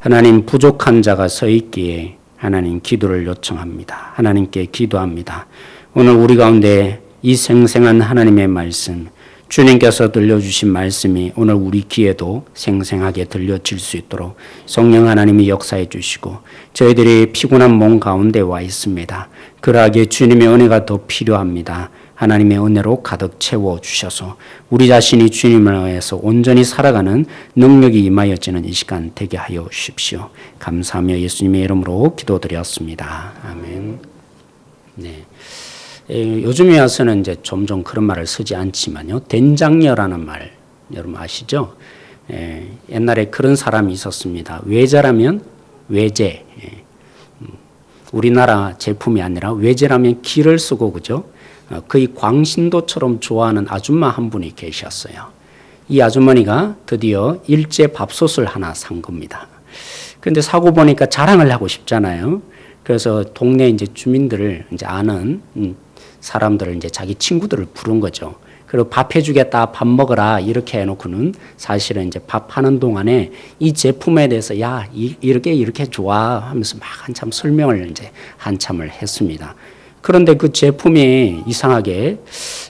하나님, 부족한 자가 서 있기에 하나님 기도를 요청합니다. 하나님께 기도합니다. 오늘 우리 가운데 이 생생한 하나님의 말씀, 주님께서 들려주신 말씀이 오늘 우리 귀에도 생생하게 들려질 수 있도록 성령 하나님이 역사해 주시고, 저희들이 피곤한 몸 가운데 와 있습니다. 그러하기에 주님의 은혜가 더 필요합니다. 하나님의 은혜로 가득 채워주셔서 우리 자신이 주님을 위해서 온전히 살아가는 능력이 임하여지는 이 시간 되게 하여 주십시오. 감사하며 예수님의 이름으로 기도드렸습니다. 아멘. 네. 요즘에 와서는 이제 점점 그런 말을 쓰지 않지만요. 된장녀라는 말 여러분 아시죠? 옛날에 그런 사람이 있었습니다. 외제라면 외제. 우리나라 제품이 아니라 외제라면 기를 쓰고 그죠? 거의 광신도처럼 좋아하는 아줌마 한 분이 계셨어요. 이 아주머니가 드디어 일제 밥솥을 하나 산 겁니다. 그런데 사고 보니까 자랑을 하고 싶잖아요. 그래서 동네 이제 주민들을 이제 아는 사람들을 이제 자기 친구들을 부른 거죠. 그리고 밥 해주겠다, 밥 먹어라 이렇게 해놓고는 사실은 이제 밥 하는 동안에 이 제품에 대해서 야 이렇게 좋아 하면서 막 한참 설명을 이제 한참을 했습니다. 그런데 그 제품이 이상하게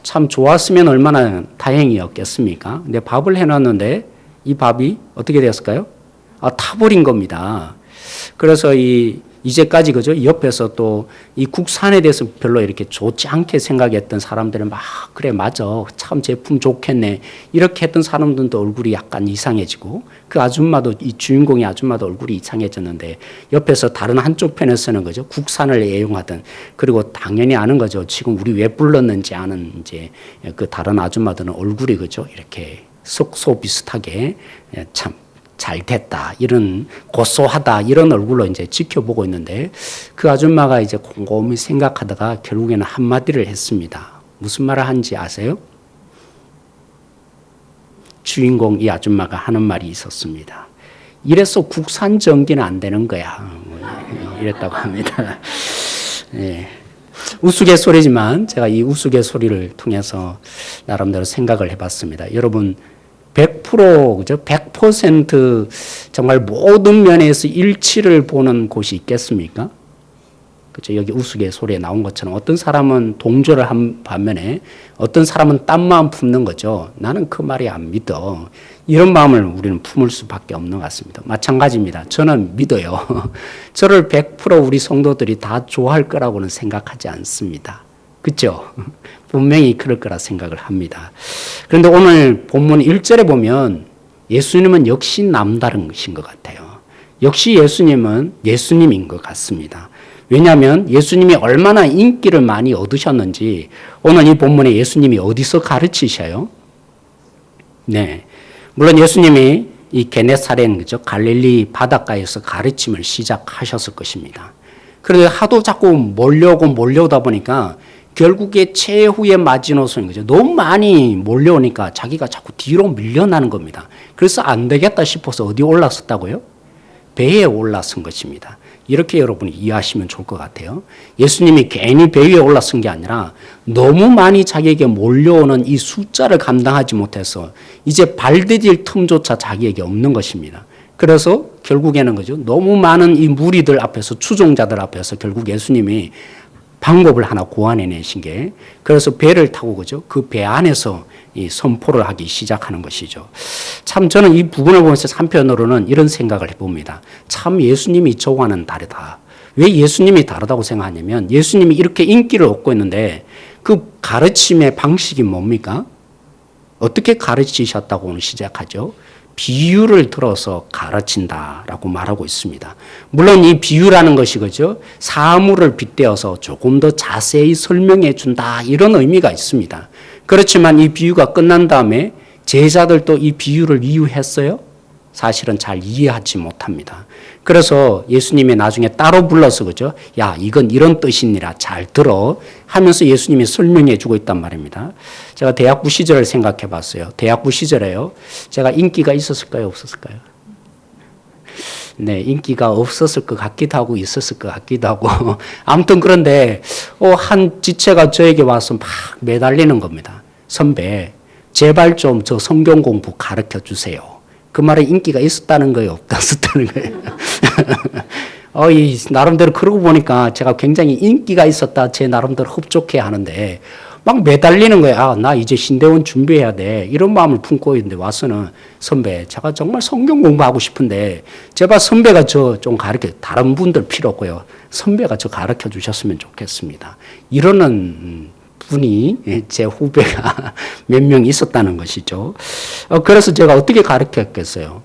참 좋았으면 얼마나 다행이었겠습니까? 근데 밥을 해놨는데 이 밥이 어떻게 되었을까요? 타버린 겁니다. 그래서 이제까지 그죠? 옆에서 또 이 국산에 대해서 별로 이렇게 좋지 않게 생각했던 사람들은 막 그래 맞아 참 제품 좋겠네 이렇게 했던 사람들도 얼굴이 약간 이상해지고 그 아줌마도 이 주인공의 아줌마도 얼굴이 이상해졌는데 옆에서 다른 한쪽 편에서는 그죠? 국산을 애용하던 그리고 당연히 아는 거죠. 지금 우리 왜 불렀는지 아는 이제 그 다른 아줌마들은 얼굴이 그죠? 이렇게 썩소 비슷하게 참 잘 됐다, 이런 고소하다, 이런 얼굴로 이제 지켜보고 있는데 그 아줌마가 이제 곰곰이 생각하다가 결국에는 한마디를 했습니다. 무슨 말을 한지 아세요? 주인공 이 아줌마가 하는 말이 있었습니다. 이래서 국산 전기는 안 되는 거야. 이랬다고 합니다. 네. 우스갯소리지만 제가 이 우스갯소리를 통해서 나름대로 생각을 해봤습니다. 여러분 100% 그죠? 100% 정말 모든 면에서 일치를 보는 곳이 있겠습니까? 그죠? 여기 우스갯소리에 나온 것처럼 어떤 사람은 동조를 한 반면에 어떤 사람은 딴 마음 품는 거죠. 나는 그 말이 안 믿어. 이런 마음을 우리는 품을 수밖에 없는 것 같습니다. 마찬가지입니다. 저는 믿어요. 저를 100% 우리 성도들이 다 좋아할 거라고는 생각하지 않습니다. 그렇죠? 분명히 그럴 거라 생각을 합니다. 그런데 오늘 본문 1절에 보면 예수님은 역시 남다른 것인 것 같아요. 역시 예수님은 예수님인 것 같습니다. 왜냐하면 예수님이 얼마나 인기를 많이 얻으셨는지 오늘 이 본문에 예수님이 어디서 가르치셔요? 네, 물론 예수님이 이 게네사렛 그죠? 갈릴리 바닷가에서 가르침을 시작하셨을 것입니다. 그런데 하도 자꾸 몰려오다 보니까 결국에 최후의 마지노선인 거죠. 너무 많이 몰려오니까 자기가 자꾸 뒤로 밀려나는 겁니다. 그래서 안 되겠다 싶어서 어디 올라섰다고요? 배에 올라선 것입니다. 이렇게 여러분이 이해하시면 좋을 것 같아요. 예수님이 괜히 배 위에 올라선 게 아니라 너무 많이 자기에게 몰려오는 이 숫자를 감당하지 못해서 이제 발 디딜 틈조차 자기에게 없는 것입니다. 그래서 결국에는 그죠? 너무 많은 이 무리들 앞에서 추종자들 앞에서 결국 예수님이 방법을 하나 고안해내신 게 그래서 배를 타고 그죠? 그 배 안에서 이 선포를 하기 시작하는 것이죠. 참 저는 이 부분을 보면서 한편으로는 이런 생각을 해봅니다. 참 예수님이 저와는 다르다. 왜 예수님이 다르다고 생각하냐면 예수님이 이렇게 인기를 얻고 있는데 그 가르침의 방식이 뭡니까? 어떻게 가르치셨다고 오늘 시작하죠? 비유를 들어서 가르친다라고 말하고 있습니다. 물론 이 비유라는 것이 그죠? 사물을 빗대어서 조금 더 자세히 설명해 준다 이런 의미가 있습니다. 그렇지만 이 비유가 끝난 다음에 제자들도 이 비유를 이해했어요? 사실은 잘 이해하지 못합니다. 그래서 예수님이 나중에 따로 불러서 그죠? 야, 이건 이런 뜻이니라 잘 들어 하면서 예수님이 설명해 주고 있단 말입니다. 제가 대학부 시절을 생각해 봤어요. 대학부 시절에요. 제가 인기가 있었을까요? 없었을까요? 네, 인기가 없었을 것 같기도 하고 있었을 것 같기도 하고 아무튼 그런데 한 지체가 저에게 와서 막 매달리는 겁니다. 선배, 제발 좀 저 성경 공부 가르쳐 주세요. 그 말에 인기가 있었다는 거예요? 없었다는 거예요? 나름대로 그러고 보니까 제가 굉장히 인기가 있었다, 제 나름대로 흡족해 하는데, 막 매달리는 거야. 나 이제 신대원 준비해야 돼. 이런 마음을 품고 있는데 와서는 선배, 제가 정말 성경 공부하고 싶은데, 제발 선배가 저 좀 다른 분들 필요 없고요. 선배가 저 가르쳐 주셨으면 좋겠습니다. 이러는 분이 제 후배가 몇 명 있었다는 것이죠. 그래서 제가 어떻게 가르쳤겠어요?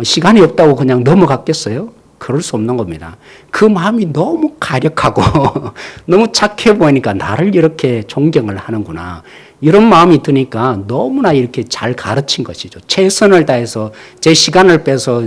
시간이 없다고 그냥 넘어갔겠어요? 그럴 수 없는 겁니다. 그 마음이 너무 가력하고 너무 착해 보이니까 나를 이렇게 존경을 하는구나. 이런 마음이 드니까 너무나 이렇게 잘 가르친 것이죠. 최선을 다해서 제 시간을 빼서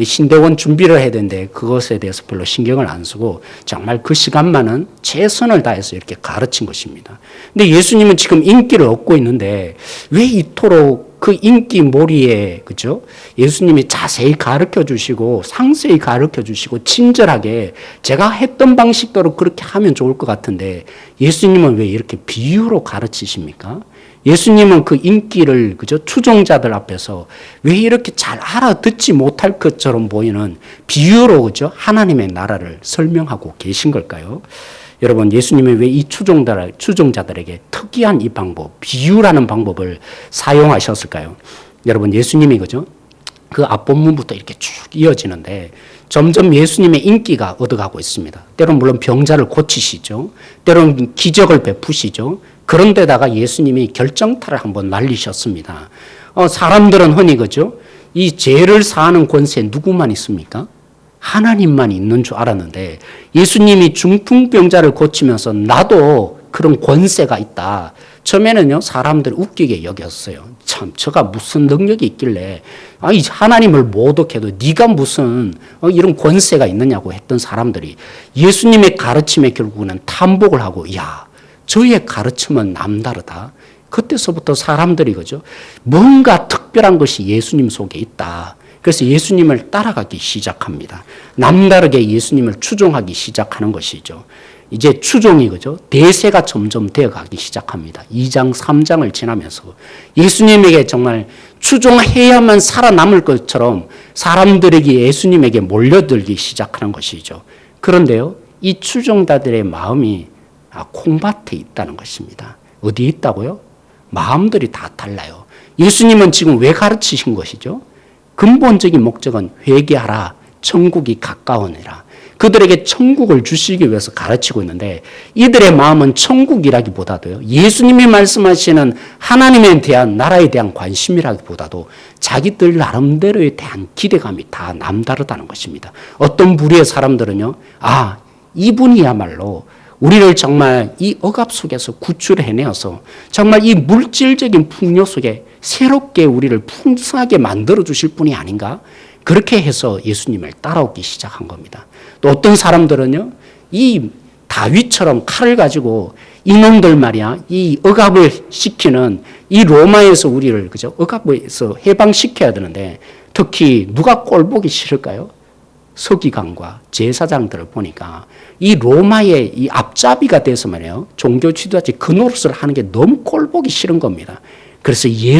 신대원 준비를 해야 되는데 그것에 대해서 별로 신경을 안 쓰고 정말 그 시간만은 최선을 다해서 이렇게 가르친 것입니다. 근데 예수님은 지금 인기를 얻고 있는데 왜 이토록 그 인기몰이에, 그죠? 예수님이 자세히 가르쳐 주시고 상세히 가르쳐 주시고 친절하게 제가 했던 방식대로 그렇게 하면 좋을 것 같은데 예수님은 왜 이렇게 비유로 가르치십니까? 예수님은 그 인기를, 그죠? 추종자들 앞에서 왜 이렇게 잘 알아듣지 못할 것처럼 보이는 비유로, 그죠? 하나님의 나라를 설명하고 계신 걸까요? 여러분, 예수님이 왜 이 추종자들에게 특이한 이 방법, 비유라는 방법을 사용하셨을까요? 여러분, 예수님이, 그죠? 그 앞본문부터 이렇게 쭉 이어지는데 점점 예수님의 인기가 얻어가고 있습니다. 때로는 물론 병자를 고치시죠. 때로는 기적을 베푸시죠. 그런데다가 예수님이 결정타를 한번 날리셨습니다. 사람들은 흔히, 그죠? 이 죄를 사하는 권세 누구만 있습니까? 하나님만 있는 줄 알았는데 예수님이 중풍병자를 고치면서 나도 그런 권세가 있다. 처음에는요, 사람들 웃기게 여겼어요. 참, 저가 무슨 능력이 있길래, 하나님을 모독해도 네가 무슨 이런 권세가 있느냐고 했던 사람들이 예수님의 가르침에 결국은 탐복을 하고, 야, 저의 가르침은 남다르다. 그때서부터 사람들이, 그죠? 뭔가 특별한 것이 예수님 속에 있다. 그래서 예수님을 따라가기 시작합니다. 남다르게 예수님을 추종하기 시작하는 것이죠. 이제 추종이, 그죠? 대세가 점점 되어가기 시작합니다. 2장, 3장을 지나면서 예수님에게 정말 추종해야만 살아남을 것처럼 사람들에게 예수님에게 몰려들기 시작하는 것이죠. 그런데요, 이 추종자들의 마음이 콩밭에 있다는 것입니다. 어디에 있다고요? 마음들이 다 달라요. 예수님은 지금 왜 가르치신 것이죠? 근본적인 목적은 회개하라, 천국이 가까우니라. 그들에게 천국을 주시기 위해서 가르치고 있는데 이들의 마음은 천국이라기보다도요, 예수님이 말씀하시는 하나님에 대한, 나라에 대한 관심이라기보다도 자기들 나름대로에 대한 기대감이 다 남다르다는 것입니다. 어떤 부류의 사람들은요, 이분이야말로 우리를 정말 이 억압 속에서 구출해내어서 정말 이 물질적인 풍요 속에 새롭게 우리를 풍성하게 만들어 주실 분이 아닌가? 그렇게 해서 예수님을 따라오기 시작한 겁니다. 또 어떤 사람들은요, 이 다윗처럼 칼을 가지고 이놈들 말이야, 이 억압을 시키는 이 로마에서 우리를, 그죠? 억압에서 해방시켜야 되는데 특히 누가 꼴보기 싫을까요? 서기관과 제사장들을 보니까 이 로마의 이 앞잡이가 돼서 말이에요, 종교 지도자들이 그 노릇을 하는 게 너무 꼴보기 싫은 겁니다. 그래서 이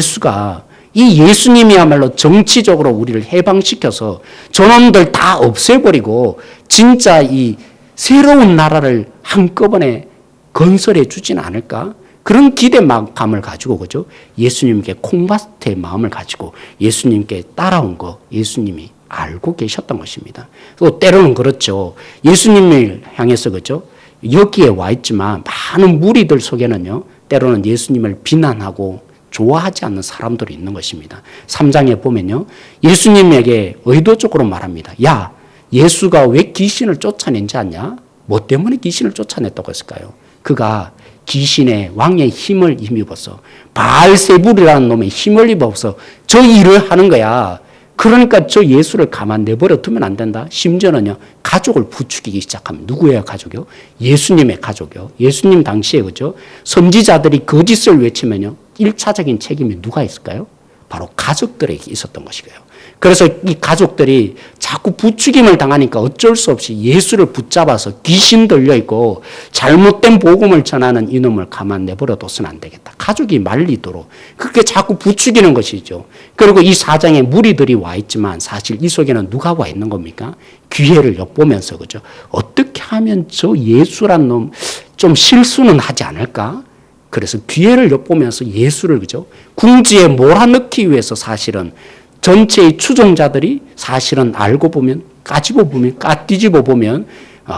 예수님이야말로 정치적으로 우리를 해방시켜서 저놈들 다 없애버리고 진짜 이 새로운 나라를 한꺼번에 건설해 주지는 않을까? 그런 기대감을 가지고, 그죠? 예수님께 콩밭의 마음을 가지고 예수님께 따라온 거 예수님이 알고 계셨던 것입니다. 또 때로는 그렇죠. 예수님을 향해서, 그죠? 여기에 와 있지만 많은 무리들 속에는요, 때로는 예수님을 비난하고 좋아하지 않는 사람들이 있는 것입니다. 3장에 보면요, 예수님에게 의도적으로 말합니다. 야, 예수가 왜 귀신을 쫓아낸지 아냐? 뭐 때문에 귀신을 쫓아냈다고 했을까요? 그가 귀신의 왕의 힘을 힘입어서, 바알세불이라는 놈의 힘을 입어서 저 일을 하는 거야. 그러니까 저 예수를 가만 내버려 두면 안 된다. 심지어는요, 가족을 부추기기 시작하면, 누구예요, 가족이요? 예수님의 가족이요. 예수님 당시에, 그죠? 선지자들이 거짓을 외치면요, 1차적인 책임이 누가 있을까요? 바로 가족들에게 있었던 것이고요. 그래서 이 가족들이 자꾸 부추김을 당하니까 어쩔 수 없이 예수를 붙잡아서 귀신 들려있고 잘못된 복음을 전하는 이놈을 가만 내버려둬서는 안 되겠다. 가족이 말리도록 그렇게 자꾸 부추기는 것이죠. 그리고 이 사장에 무리들이 와 있지만 사실 이 속에는 누가 와 있는 겁니까? 기회를 엿보면서 그죠? 어떻게 하면 저 예수란 놈 좀 실수는 하지 않을까? 그래서 기회를 엿보면서 예수를 그죠? 궁지에 몰아넣기 위해서 사실은 전체의 추종자들이 사실은 알고 보면 까뒤집어 보면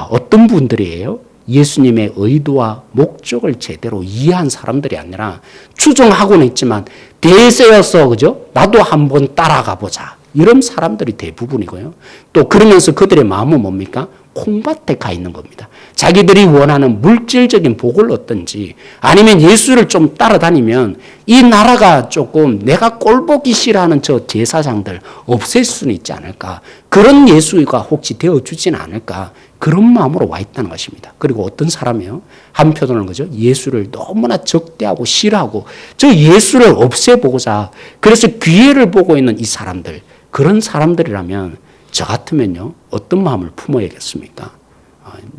어떤 분들이에요? 예수님의 의도와 목적을 제대로 이해한 사람들이 아니라 추종하고는 있지만 대세여서 그죠? 나도 한번 따라가 보자. 이런 사람들이 대부분이고요. 또 그러면서 그들의 마음은 뭡니까? 콩밭에 가 있는 겁니다. 자기들이 원하는 물질적인 복을 얻든지 아니면 예수를 좀 따라다니면 이 나라가 조금 내가 꼴보기 싫어하는 저 제사장들 없앨 수는 있지 않을까. 그런 예수가 혹시 되어주지는 않을까. 그런 마음으로 와 있다는 것입니다. 그리고 어떤 사람이요? 한편으로는 그죠? 예수를 너무나 적대하고 싫어하고 저 예수를 없애보고자 그래서 기회를 보고 있는 이 사람들 그런 사람들이라면 저 같으면요, 어떤 마음을 품어야겠습니까?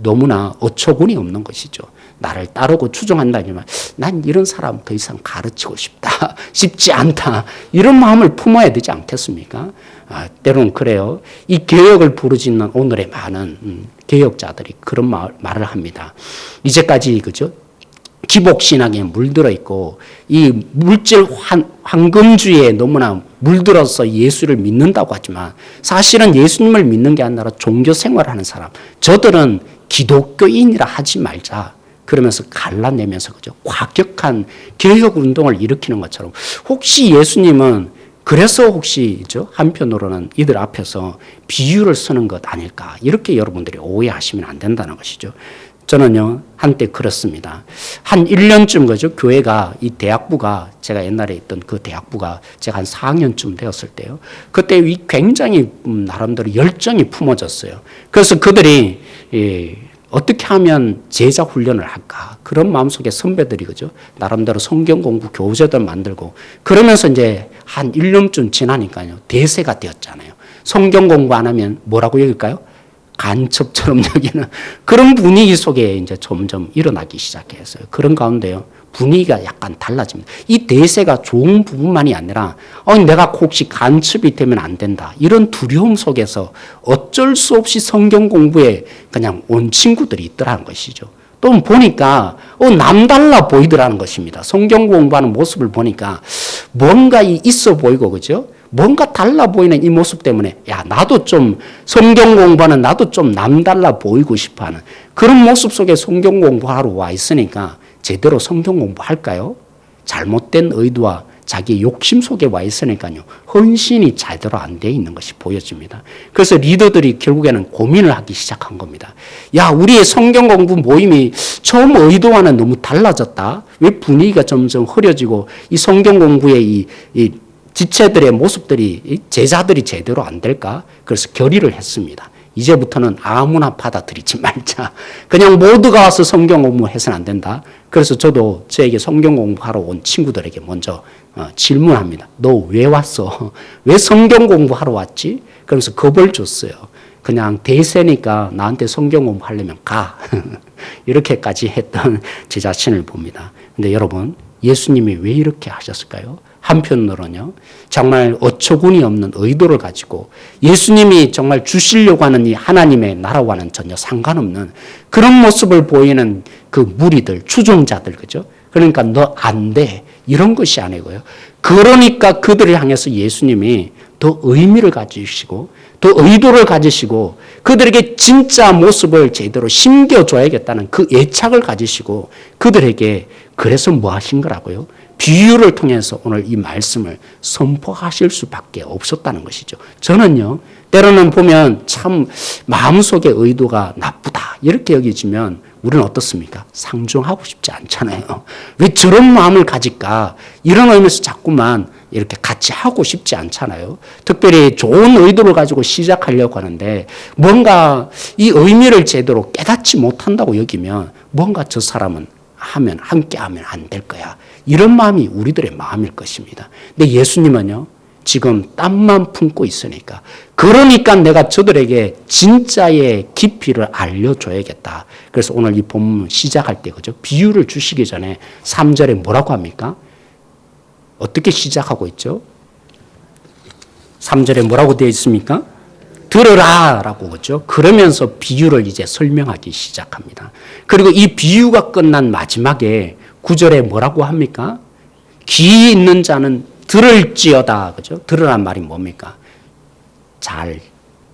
너무나 어처구니 없는 것이죠. 나를 따르고 추종한다지만 난 이런 사람 더 이상 가르치고 싶지 않다. 이런 마음을 품어야 되지 않겠습니까? 때로는 그래요. 이 개혁을 부르짖는 오늘의 많은 개혁자들이 그런 말을 합니다. 이제까지 그죠? 기복신앙에 물들어 있고 이 물질 황금주의에 너무나 물들어서 예수를 믿는다고 하지만 사실은 예수님을 믿는 게 아니라 종교 생활하는 사람 저들은 기독교인이라 하지 말자 그러면서 갈라내면서 그죠 과격한 개혁 운동을 일으키는 것처럼 혹시 예수님은 그래서 혹시 한편으로는 이들 앞에서 비유를 쓰는 것 아닐까 이렇게 여러분들이 오해하시면 안 된다는 것이죠. 저는요, 한때 그렇습니다. 한 1년쯤 그죠? 교회가, 이 대학부가, 제가 옛날에 있던 그 대학부가 제가 한 4학년쯤 되었을 때요. 그때 굉장히 나름대로 열정이 품어졌어요. 그래서 그들이, 어떻게 하면 제자 훈련을 할까? 그런 마음속에 선배들이 그죠? 나름대로 성경 공부 교재들 만들고 그러면서 이제 한 1년쯤 지나니까요. 대세가 되었잖아요. 성경 공부 안 하면 뭐라고 여길까요? 간첩처럼 여기는 그런 분위기 속에 이제 점점 일어나기 시작했어요. 그런 가운데요. 분위기가 약간 달라집니다. 이 대세가 좋은 부분만이 아니라 내가 혹시 간첩이 되면 안 된다. 이런 두려움 속에서 어쩔 수 없이 성경 공부에 그냥 온 친구들이 있더라는 것이죠. 또 보니까 남달라 보이더라는 것입니다. 성경 공부하는 모습을 보니까 뭔가 있어 보이고 그죠? 뭔가 달라 보이는 이 모습 때문에 나도 좀 성경 공부하는 나도 좀 남달라 보이고 싶어하는 그런 모습 속에 성경 공부하러 와 있으니까 제대로 성경 공부할까요? 잘못된 의도와 자기 욕심 속에 와 있으니까요. 헌신이 제대로 안 돼 있는 것이 보여집니다. 그래서 리더들이 결국에는 고민을 하기 시작한 겁니다. 우리의 성경 공부 모임이 처음 의도와는 너무 달라졌다. 왜 분위기가 점점 흐려지고 이 성경 공부의 이 지체들의 모습들이 제자들이 제대로 안 될까? 그래서 결의를 했습니다. 이제부터는 아무나 받아들이지 말자. 그냥 모두가 와서 성경 공부해서는 안 된다. 그래서 저도 저에게 성경 공부하러 온 친구들에게 먼저 질문합니다. 너 왜 왔어? 왜 성경 공부하러 왔지? 그러면서 겁을 줬어요. 그냥 대세니까 나한테 성경 공부하려면 가. 이렇게까지 했던 제 자신을 봅니다. 근데 여러분, 예수님이 왜 이렇게 하셨을까요? 한편으로는요, 정말 어처구니 없는 의도를 가지고 예수님이 정말 주시려고 하는 이 하나님의 나라와는 전혀 상관없는 그런 모습을 보이는 그 무리들, 추종자들, 그죠? 그러니까 너 안 돼. 이런 것이 아니고요. 그러니까 그들을 향해서 예수님이 더 의미를 가지시고 더 의도를 가지시고 그들에게 진짜 모습을 제대로 심겨줘야겠다는 그 애착을 가지시고 그들에게 그래서 뭐 하신 거라고요? 비유를 통해서 오늘 이 말씀을 선포하실 수밖에 없었다는 것이죠. 저는요, 때로는 보면 참 마음속의 의도가 나쁘다 이렇게 여기지면 우리는 어떻습니까? 상종하고 싶지 않잖아요. 왜 저런 마음을 가질까? 이런 의미에서 자꾸만 이렇게 같이 하고 싶지 않잖아요. 특별히 좋은 의도를 가지고 시작하려고 하는데 뭔가 이 의미를 제대로 깨닫지 못한다고 여기면 뭔가 저 사람은 함께 하면 안 될 거야. 이런 마음이 우리들의 마음일 것입니다. 근데 예수님은요, 지금 땀만 품고 있으니까. 그러니까 내가 저들에게 진짜의 깊이를 알려줘야겠다. 그래서 오늘 이 본문 시작할 때, 그죠? 비유를 주시기 전에 3절에 뭐라고 합니까? 어떻게 시작하고 있죠? 3절에 뭐라고 되어 있습니까? 들으라 라고 그죠? 그러면서 비유를 이제 설명하기 시작합니다. 그리고 이 비유가 끝난 마지막에 9절에 뭐라고 합니까? 귀 있는 자는 들을지어다. 그죠? 들으란 말이 뭡니까? 잘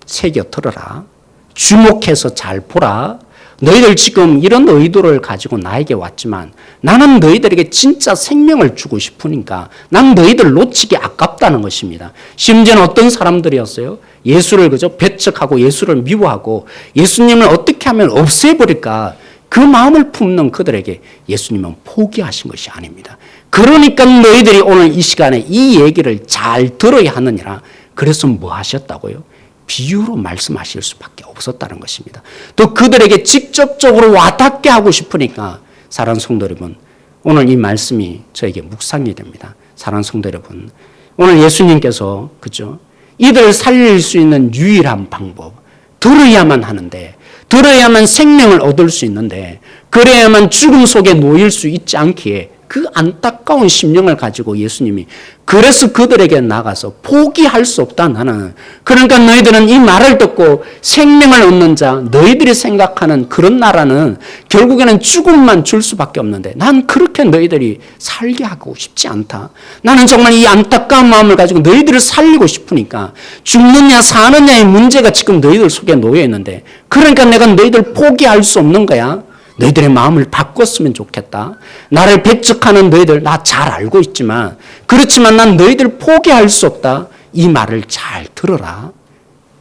새겨 들어라. 주목해서 잘 보라. 너희들 지금 이런 의도를 가지고 나에게 왔지만 나는 너희들에게 진짜 생명을 주고 싶으니까 난 너희들 놓치기 아깝다는 것입니다. 심지어는 어떤 사람들이었어요? 예수를 그저 배척하고 예수를 미워하고 예수님을 어떻게 하면 없애버릴까 그 마음을 품는 그들에게 예수님은 포기하신 것이 아닙니다. 그러니까 너희들이 오늘 이 시간에 이 얘기를 잘 들어야 하느니라. 그래서 뭐 하셨다고요? 비유로 말씀하실 수밖에 없었다는 것입니다. 또 그들에게 직접적으로 와닿게 하고 싶으니까 사랑하는 성도 여러분, 오늘 이 말씀이 저에게 묵상이 됩니다. 사랑하는 성도 여러분, 오늘 예수님께서 그죠? 이들을 살릴 수 있는 유일한 방법, 들어야만 하는데, 들어야만 생명을 얻을 수 있는데, 그래야만 죽음 속에 놓일 수 있지 않기에 그 안타까운 심령을 가지고 예수님이 그래서 그들에게 나가서 포기할 수 없다 나는. 그러니까 너희들은 이 말을 듣고 생명을 얻는 자, 너희들이 생각하는 그런 나라는 결국에는 죽음만 줄 수밖에 없는데 난 그렇게 너희들이 살게 하고 싶지 않다. 나는 정말 이 안타까운 마음을 가지고 너희들을 살리고 싶으니까 죽느냐 사느냐의 문제가 지금 너희들 속에 놓여 있는데 그러니까 내가 너희들 포기할 수 없는 거야. 너희들의 마음을 바꿨으면 좋겠다. 나를 배척하는 너희들 나 잘 알고 있지만 그렇지만 난 너희들 포기할 수 없다. 이 말을 잘 들어라.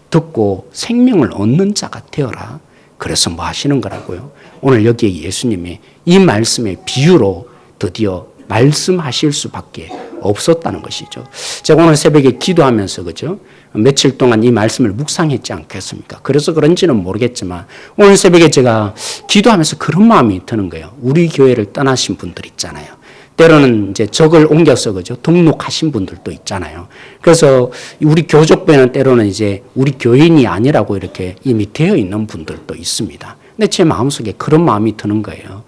듣고 생명을 얻는 자가 되어라. 그래서 뭐 하시는 거라고요? 오늘 여기에 예수님이 이 말씀의 비유로 드디어 말씀하실 수밖에 없었다는 것이죠. 제가 오늘 새벽에 기도하면서 그죠? 며칠 동안 이 말씀을 묵상했지 않겠습니까? 그래서 그런지는 모르겠지만 오늘 새벽에 제가 기도하면서 그런 마음이 드는 거예요. 우리 교회를 떠나신 분들 있잖아요. 때로는 이제 적을 옮겨서 그죠? 등록하신 분들도 있잖아요. 그래서 우리 교족부에는 때로는 이제 우리 교인이 아니라고 이렇게 이미 되어 있는 분들도 있습니다. 근데 제 마음속에 그런 마음이 드는 거예요.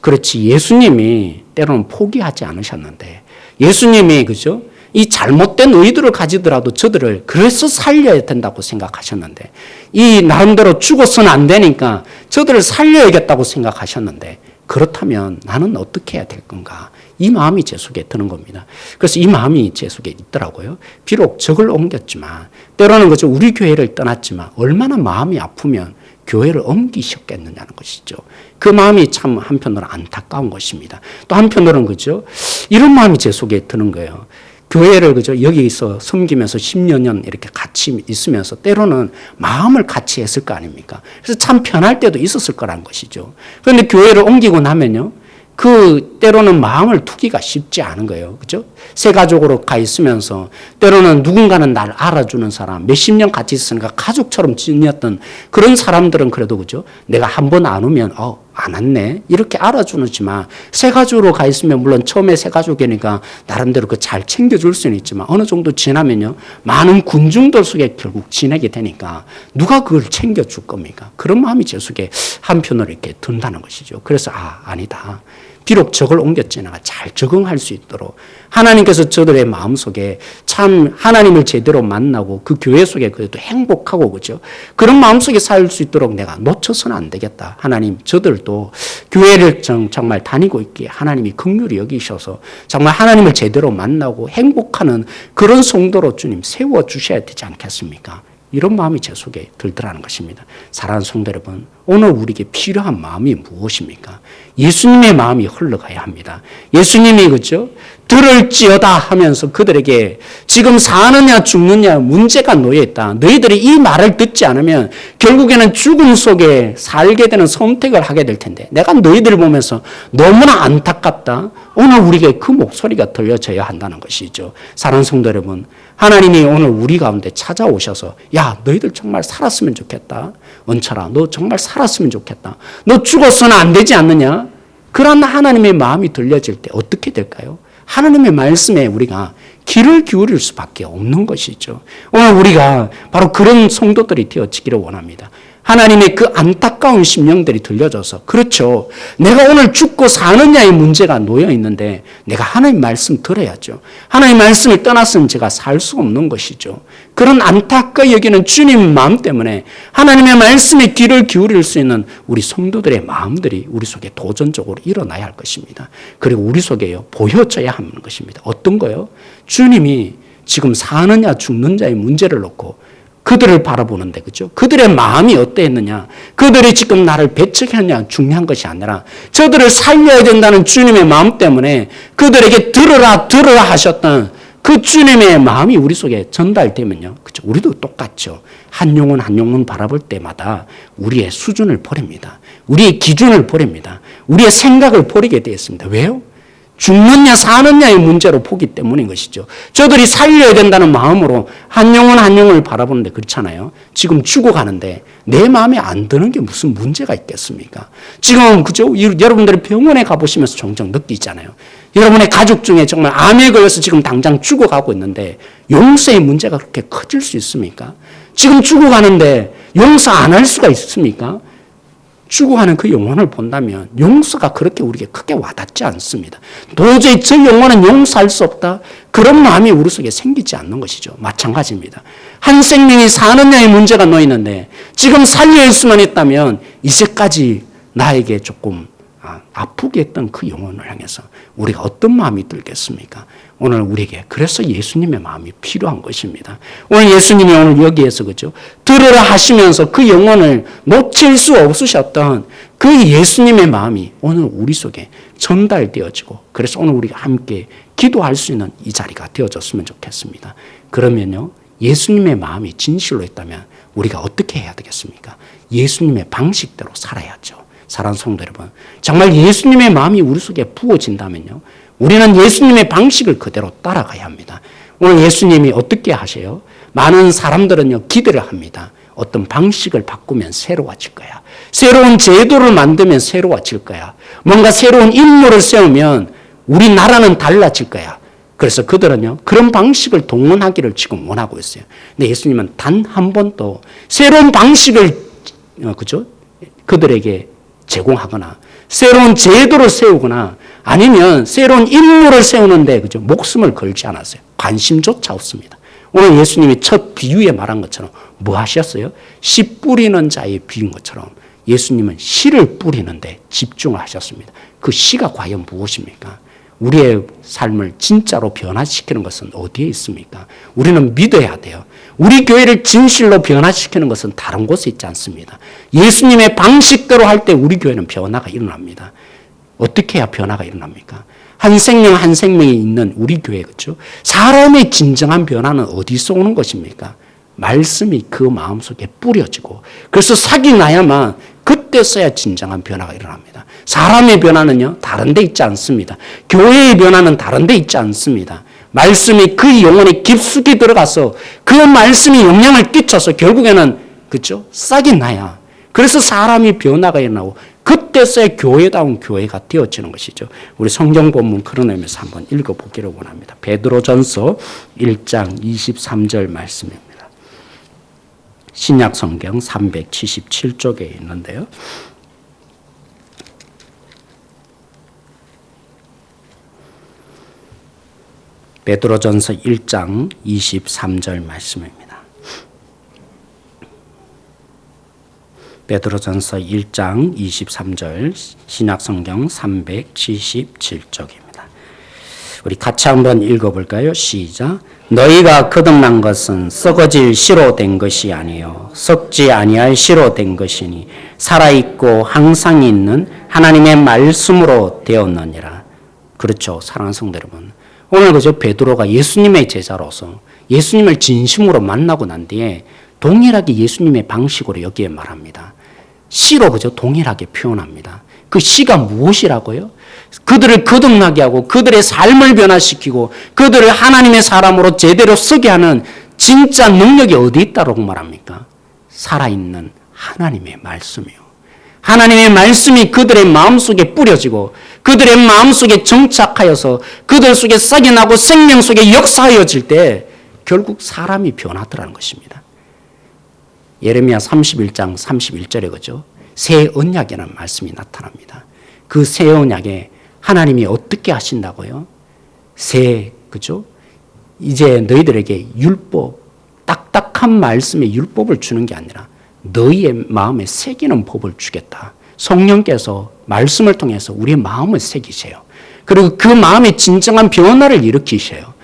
그렇지, 예수님이 때로는 포기하지 않으셨는데 예수님이 그죠? 이 잘못된 의도를 가지더라도 저들을 그래서 살려야 된다고 생각하셨는데 이 나름대로 죽어서는 안 되니까 저들을 살려야겠다고 생각하셨는데 그렇다면 나는 어떻게 해야 될 건가? 이 마음이 제 속에 드는 겁니다. 그래서 이 마음이 제 속에 있더라고요. 비록 적을 옮겼지만 때로는 그죠? 우리 교회를 떠났지만 얼마나 마음이 아프면 교회를 옮기셨겠느냐는 것이죠. 그 마음이 참 한편으로는 안타까운 것입니다. 또 한편으로는 그죠? 이런 마음이 제 속에 드는 거예요. 교회를 그죠? 여기서 섬기면서 10여 년 이렇게 같이 있으면서 때로는 마음을 같이 했을 거 아닙니까? 그래서 참 편할 때도 있었을 거라는 것이죠. 그런데 교회를 옮기고 나면요. 그 때로는 마음을 두기가 쉽지 않은 거예요. 그죠? 새 가족으로 가 있으면서 때로는 누군가는 날 알아주는 사람, 몇십 년 같이 있으니까 가족처럼 지냈던 그런 사람들은 그래도 그죠? 내가 한 번 안 오면 안 왔네 이렇게 알아주지만 새 가족으로 가 있으면 물론 처음에 새 가족이니까 나름대로 그 잘 챙겨줄 수는 있지만 어느 정도 지나면요 많은 군중들 속에 결국 지내게 되니까 누가 그걸 챙겨줄 겁니까? 그런 마음이 제 속에 한편으로 이렇게 든다는 것이죠. 그래서 아니다. 비록 적을 옮겼지나 잘 적응할 수 있도록 하나님께서 저들의 마음속에 참 하나님을 제대로 만나고 그 교회 속에 그래도 행복하고 그죠? 그런 마음속에 살 수 있도록 내가 놓쳐서는 안 되겠다. 하나님 저들도 교회를 정말 다니고 있기에 하나님이 긍휼히 여기셔서 정말 하나님을 제대로 만나고 행복하는 그런 성도로 주님 세워주셔야 되지 않겠습니까? 이런 마음이 제 속에 들더라는 것입니다. 사랑하는 성도 여러분, 오늘 우리에게 필요한 마음이 무엇입니까? 예수님의 마음이 흘러가야 합니다. 예수님이 그죠? 들을지어다 하면서 그들에게 지금 사느냐 죽느냐 문제가 놓여있다. 너희들이 이 말을 듣지 않으면 결국에는 죽음 속에 살게 되는 선택을 하게 될 텐데 내가 너희들을 보면서 너무나 안타깝다. 오늘 우리에게 그 목소리가 들려져야 한다는 것이죠. 사랑하는 성도 여러분, 하나님이 오늘 우리 가운데 찾아오셔서 야 너희들 정말 살았으면 좋겠다. 은철아 너 정말 살았으면 좋겠다. 너 죽었어는 안 되지 않느냐? 그런 하나님의 마음이 들려질 때 어떻게 될까요? 하나님의 말씀에 우리가 귀를 기울일 수밖에 없는 것이죠. 오늘 우리가 바로 그런 성도들이 되어지기를 원합니다. 하나님의 그 안타까운 심령들이 들려져서, 그렇죠, 내가 오늘 죽고 사느냐의 문제가 놓여 있는데 내가 하나님 말씀 들어야죠. 하나님 말씀을 떠나서는 제가 살 수 없는 것이죠. 그런 안타까이 여기는 주님 마음 때문에 하나님의 말씀에 귀를 기울일 수 있는 우리 성도들의 마음들이 우리 속에 도전적으로 일어나야 할 것입니다. 그리고 우리 속에요, 보여져야 하는 것입니다. 어떤 거요? 주님이 지금 사느냐 죽느냐의 문제를 놓고 그들을 바라보는데, 그죠? 그들의 마음이 어떠했느냐? 그들이 지금 나를 배척했느냐 중요한 것이 아니라 저들을 살려야 된다는 주님의 마음 때문에 그들에게 들으라 하셨던 그 주님의 마음이 우리 속에 전달되면요, 그죠? 우리도 똑같죠. 한 영혼 한 영혼 바라볼 때마다 우리의 수준을 버립니다. 우리의 기준을 버립니다. 우리의 생각을 버리게 되었습니다. 왜요? 죽느냐 사느냐의 문제로 보기 때문인 것이죠. 저들이 살려야 된다는 마음으로 한 영혼 한 영혼을 바라보는데, 그렇잖아요. 지금 죽어가는데 내 마음에 안 드는 게 무슨 문제가 있겠습니까? 지금, 그죠? 여러분들이 병원에 가보시면서 종종 느끼잖아요. 여러분의 가족 중에 정말 암에 걸려서 지금 당장 죽어가고 있는데 용서의 문제가 그렇게 커질 수 있습니까? 지금 죽어가는데 용서 안 할 수가 있습니까? 죽어가는 그 영혼을 본다면 용서가 그렇게 우리에게 크게 와닿지 않습니다. 도저히 저 영혼은 용서할 수 없다, 그런 마음이 우리 속에 생기지 않는 것이죠. 마찬가지입니다. 한 생명이 사느냐의 문제가 놓이는데 지금 살릴 수만 있다면 이제까지 나에게 조금 아프게 했던 그 영혼을 향해서 우리가 어떤 마음이 들겠습니까? 오늘 우리에게 그래서 예수님의 마음이 필요한 것입니다. 오늘 예수님이 오늘 여기에서, 그죠, 들으라 하시면서 그 영혼을 놓칠 수 없으셨던 그 예수님의 마음이 오늘 우리 속에 전달되어지고, 그래서 오늘 우리가 함께 기도할 수 있는 이 자리가 되어졌으면 좋겠습니다. 그러면요, 예수님의 마음이 진실로 있다면 우리가 어떻게 해야 되겠습니까? 예수님의 방식대로 살아야죠. 사랑하는 성도 여러분, 정말 예수님의 마음이 우리 속에 부어진다면요, 우리는 예수님의 방식을 그대로 따라가야 합니다. 오늘 예수님이 어떻게 하세요? 많은 사람들은요, 기대를 합니다. 어떤 방식을 바꾸면 새로워질 거야. 새로운 제도를 만들면 새로워질 거야. 뭔가 새로운 인물을 세우면 우리나라는 달라질 거야. 그래서 그들은요, 그런 방식을 동원하기를 지금 원하고 있어요. 근데 예수님은 단 한 번도 새로운 방식을, 그죠, 그들에게 제공하거나 새로운 제도를 세우거나 아니면 새로운 인물을 세우는데, 그죠, 목숨을 걸지 않았어요. 관심조차 없습니다. 오늘 예수님이 첫 비유에 말한 것처럼 뭐 하셨어요? 씨 뿌리는 자의 비유인 것처럼 예수님은 씨를 뿌리는데 집중을 하셨습니다. 그 씨가 과연 무엇입니까? 우리의 삶을 진짜로 변화시키는 것은 어디에 있습니까? 우리는 믿어야 돼요. 우리 교회를 진실로 변화시키는 것은 다른 곳에 있지 않습니다. 예수님의 방식대로 할 때 우리 교회는 변화가 일어납니다. 어떻게 해야 변화가 일어납니까? 한 생명 한 생명이 있는 우리 교회, 그렇죠? 사람의 진정한 변화는 어디서 오는 것입니까? 말씀이 그 마음속에 뿌려지고, 그래서 삭이 나야만 그때서야 진정한 변화가 일어납니다. 사람의 변화는요, 다른 데 있지 않습니다. 교회의 변화는 다른 데 있지 않습니다. 말씀이 그 영혼에 깊숙이 들어가서 그 말씀이 영향을 끼쳐서 결국에는, 그렇죠, 싹이 나야, 그래서 사람이 변화가 일어나고 그때서야 교회다운 교회가 되어지는 것이죠. 우리 성경 본문 그런 의미에서 한번 읽어보기를 원합니다. 베드로전서 1장 23절 말씀입니다. 신약 성경 377쪽에 있는데요. 베드로전서 1장 23절 말씀입니다. 베드로전서 1장 23절 신약성경 377쪽입니다. 우리 같이 한번 읽어볼까요? 시작. 너희가 거듭난 것은 썩어질 씨로 된 것이 아니요 썩지 아니할 씨로 된 것이니 살아있고 항상 있는 하나님의 말씀으로 되었느니라. 그렇죠, 사랑하는 성도 여러분. 오늘 그저 베드로가 예수님의 제자로서 예수님을 진심으로 만나고 난 뒤에 동일하게 예수님의 방식으로 여기에 말합니다. 씨로 그저 동일하게 표현합니다. 그 씨가 무엇이라고요? 그들을 거듭나게 하고 그들의 삶을 변화시키고 그들을 하나님의 사람으로 제대로 서게 하는 진짜 능력이 어디 있다고 말합니까? 살아있는 하나님의 말씀이요. 하나님의 말씀이 그들의 마음속에 뿌려지고 그들의 마음속에 정착하여서 그들 속에 싹이 나고 생명 속에 역사하여질 때 결국 사람이 변하더라는 것입니다. 예레미야 31장 31절에 그죠? 새 언약이라는 말씀이 나타납니다. 그 새 언약에 하나님이 어떻게 하신다고요? 그죠? 이제 너희들에게 율법, 딱딱한 말씀의 율법을 주는 게 아니라 너희의 마음에 새기는 법을 주겠다. 성령께서 말씀을 통해서 우리의 마음을 새기세요. 그리고 그 마음의 진정한 변화를 일으키셔요.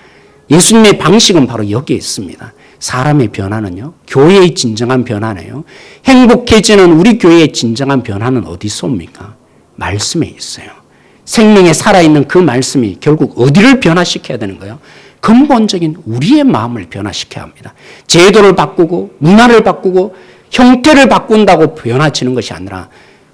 예수님의 방식은 바로 여기에 있습니다. 사람의 변화는요, 교회의 진정한 변화네요. 행복해지는 우리 교회의 진정한 변화는 어디서 옵니까? 말씀에 있어요. 생명에 살아있는 그 말씀이 결국 어디를 변화시켜야 되는 거예요? 근본적인 우리의 마음을 변화시켜야 합니다. 제도를 바꾸고 문화를 바꾸고 형태를 바꾼다고 변화지는 것이 아니라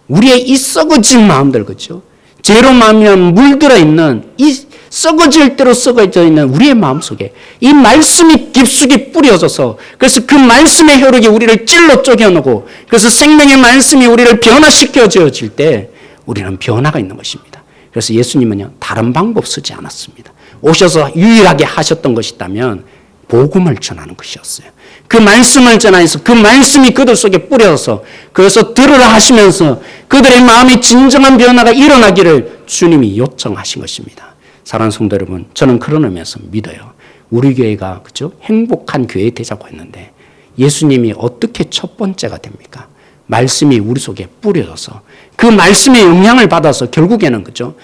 우리의 이 썩어진 마음들, 그렇죠? 죄로 말미암아 물들어 있는 이 썩어질 대로 썩어져 있는 우리의 마음 속에 이 말씀이 깊숙이 뿌려져서 그래서 그 말씀의 혈육이 우리를 찔러 쪼개놓고 그래서 생명의 말씀이 우리를 변화시켜질 때 우리는 변화가 있는 것입니다. 그래서 예수님은요, 다른 방법 쓰지 않았습니다. 오셔서 유일하게 하셨던 것이 있다면 복음을 전하는 것이었어요. 그 말씀을 전하여서 그 말씀이 그들 속에 뿌려서 그래서 들으라 하시면서 그들의 마음이 진정한 변화가 일어나기를 주님이 요청하신 것입니다. 사랑하는 성도 여러분, 저는 그런 의미에서 믿어요. 우리 교회가 그죠? 행복한 교회 되자고 했는데 예수님이 어떻게 첫 번째가 됩니까? 말씀이 우리 속에 뿌려져서 그 말씀의 영향을 받아서 결국에는 그죠?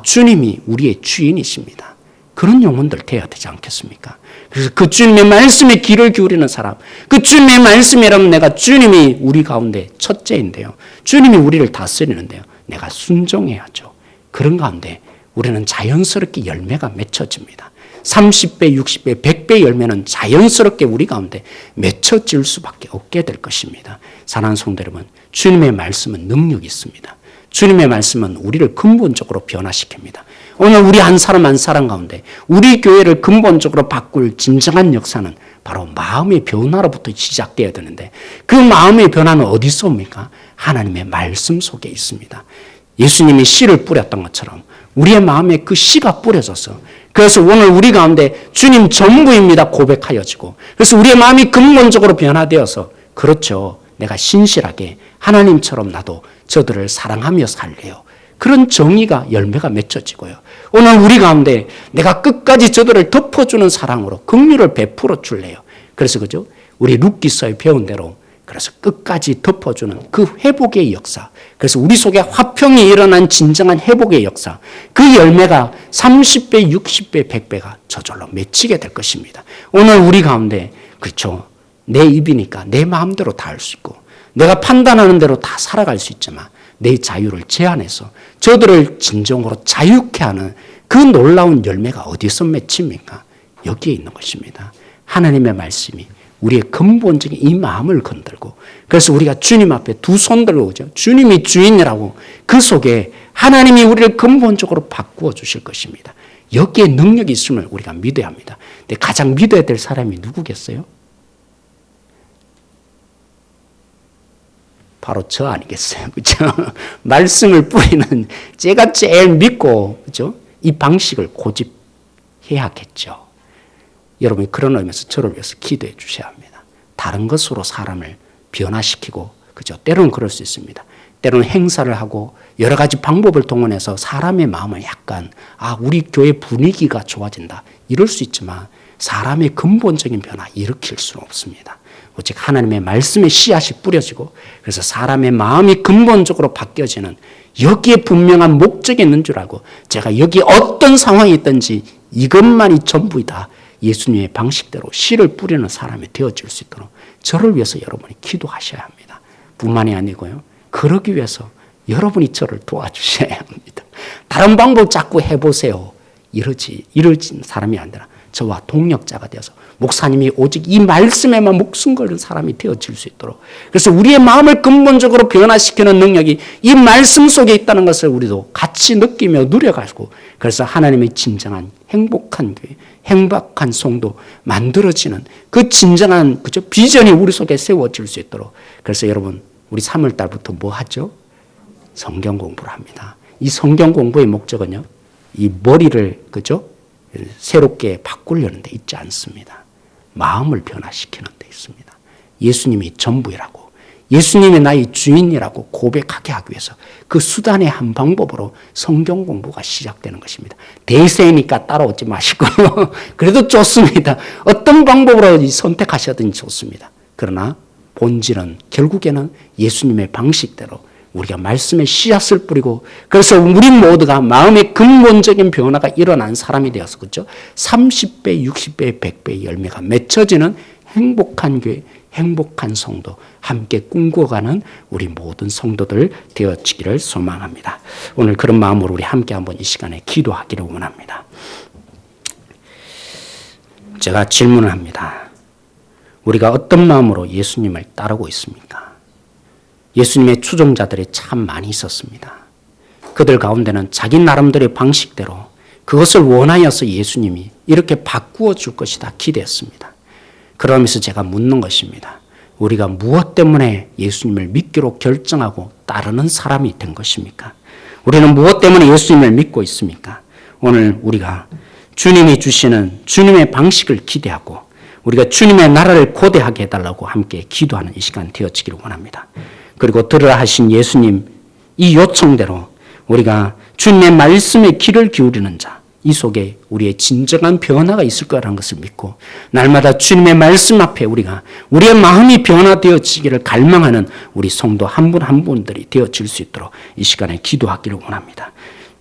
주님이 우리의 주인이십니다. 그런 영혼들 되어야 되지 않겠습니까? 그래서 그 주님의 말씀에 귀를 기울이는 사람, 그 주님의 말씀이라면 내가 주님이 우리 가운데 첫째인데요. 주님이 우리를 다스리는데요. 내가 순종해야죠. 그런 가운데 우리는 자연스럽게 열매가 맺혀집니다. 30배, 60배, 100배 열매는 자연스럽게 우리 가운데 맺혀질 수밖에 없게 될 것입니다. 사랑하는 성도 여러분, 주님의 말씀은 능력이 있습니다. 주님의 말씀은 우리를 근본적으로 변화시킵니다. 오늘 우리 한 사람 한 사람 가운데 우리 교회를 근본적으로 바꿀 진정한 역사는 바로 마음의 변화로부터 시작되어야 되는데 그 마음의 변화는 어디서 옵니까? 하나님의 말씀 속에 있습니다. 예수님이 씨를 뿌렸던 것처럼 우리의 마음에 그 씨가 뿌려져서 그래서 오늘 우리 가운데 주님 전부입니다 고백하여지고 그래서 우리의 마음이 근본적으로 변화되어서 그렇죠. 내가 신실하게 하나님처럼 나도 저들을 사랑하며 살래요. 그런 정의가 열매가 맺혀지고요. 오늘 우리 가운데 내가 끝까지 저들을 덮어주는 사랑으로 긍휼을 베풀어 줄래요. 그래서 그죠? 우리 룻기서에 배운 대로 그래서 끝까지 덮어주는 그 회복의 역사. 그래서 우리 속에 화평이 일어난 진정한 회복의 역사. 그 열매가 30배, 60배, 100배가 저절로 맺히게 될 것입니다. 오늘 우리 가운데 그렇죠. 내 입이니까 내 마음대로 다 할 수 있고 내가 판단하는 대로 다 살아갈 수 있지만 내 자유를 제한해서 저들을 진정으로 자유케 하는 그 놀라운 열매가 어디서 맺힙니까? 여기에 있는 것입니다. 하나님의 말씀이 우리의 근본적인 이 마음을 건들고 그래서 우리가 주님 앞에 두 손 들고 오죠. 주님이 주인이라고 그 속에 하나님이 우리를 근본적으로 바꾸어 주실 것입니다. 여기에 능력이 있음을 우리가 믿어야 합니다. 근데 가장 믿어야 될 사람이 누구겠어요? 바로 저 아니겠어요. 그죠? 말씀을 뿌리는 제가 제일 믿고, 그죠? 이 방식을 고집해야겠죠. 여러분이 그런 의미에서 저를 위해서 기도해 주셔야 합니다. 다른 것으로 사람을 변화시키고, 그죠? 때로는 그럴 수 있습니다. 때로는 행사를 하고 여러 가지 방법을 동원해서 사람의 마음을 약간, 우리 교회 분위기가 좋아진다. 이럴 수 있지만 사람의 근본적인 변화 일으킬 수는 없습니다. 오직 하나님의 말씀의 씨앗이 뿌려지고 그래서 사람의 마음이 근본적으로 바뀌어지는 여기에 분명한 목적이 있는 줄 알고 제가 여기 어떤 상황이 있든지 이것만이 전부이다. 예수님의 방식대로 씨를 뿌리는 사람이 되어질 수 있도록 저를 위해서 여러분이 기도하셔야 합니다. 뿐만이 아니고요. 그러기 위해서 여러분이 저를 도와주셔야 합니다. 다른 방법 자꾸 해보세요. 이러지 사람이 아니라 저와 동력자가 되어서 목사님이 오직 이 말씀에만 목숨 걸는 사람이 되어질 수 있도록 그래서 우리의 마음을 근본적으로 변화시키는 능력이 이 말씀 속에 있다는 것을 우리도 같이 느끼며 누려가지고 그래서 하나님의 진정한 행복한 교회, 행복한 성도 만들어지는 그 진정한 비전이 우리 속에 세워질 수 있도록 그래서 여러분 우리 3월 달부터 뭐 하죠? 성경 공부를 합니다. 이 성경 공부의 목적은요, 이 머리를, 그죠? 새롭게 바꾸려는 데 있지 않습니다. 마음을 변화시키는 데 있습니다. 예수님이 전부이라고, 예수님이 나의 주인이라고 고백하게 하기 위해서 그 수단의 한 방법으로 성경 공부가 시작되는 것입니다. 대세니까 따라오지 마시고 그래도 좋습니다. 어떤 방법으로 선택하셔든지 좋습니다. 그러나 본질은 결국에는 예수님의 방식대로 우리가 말씀의 씨앗을 뿌리고, 그래서 우리 모두가 마음의 근본적인 변화가 일어난 사람이 되어서, 그렇죠? 30배, 60배, 100배의 열매가 맺혀지는 행복한 교회, 행복한 성도, 함께 꿈꿔가는 우리 모든 성도들 되어지기를 소망합니다. 오늘 그런 마음으로 우리 함께 한번 이 시간에 기도하기를 원합니다. 제가 질문을 합니다. 우리가 어떤 마음으로 예수님을 따르고 있습니까? 예수님의 추종자들이 참 많이 있었습니다. 그들 가운데는 자기 나름대로의 방식대로 그것을 원하여서 예수님이 이렇게 바꾸어 줄 것이다 기대했습니다. 그러면서 제가 묻는 것입니다. 우리가 무엇 때문에 예수님을 믿기로 결정하고 따르는 사람이 된 것입니까? 우리는 무엇 때문에 예수님을 믿고 있습니까? 오늘 우리가 주님이 주시는 주님의 방식을 기대하고 우리가 주님의 나라를 고대하게 해달라고 함께 기도하는 이 시간 되어지기를 원합니다. 그리고 들으라 하신 예수님 이 요청대로 우리가 주님의 말씀에 귀를 기울이는 자, 이 속에 우리의 진정한 변화가 있을 거라는 것을 믿고 날마다 주님의 말씀 앞에 우리가 우리의 마음이 변화되어지기를 갈망하는 우리 성도 한 분 한 분들이 되어질 수 있도록 이 시간에 기도하기를 원합니다.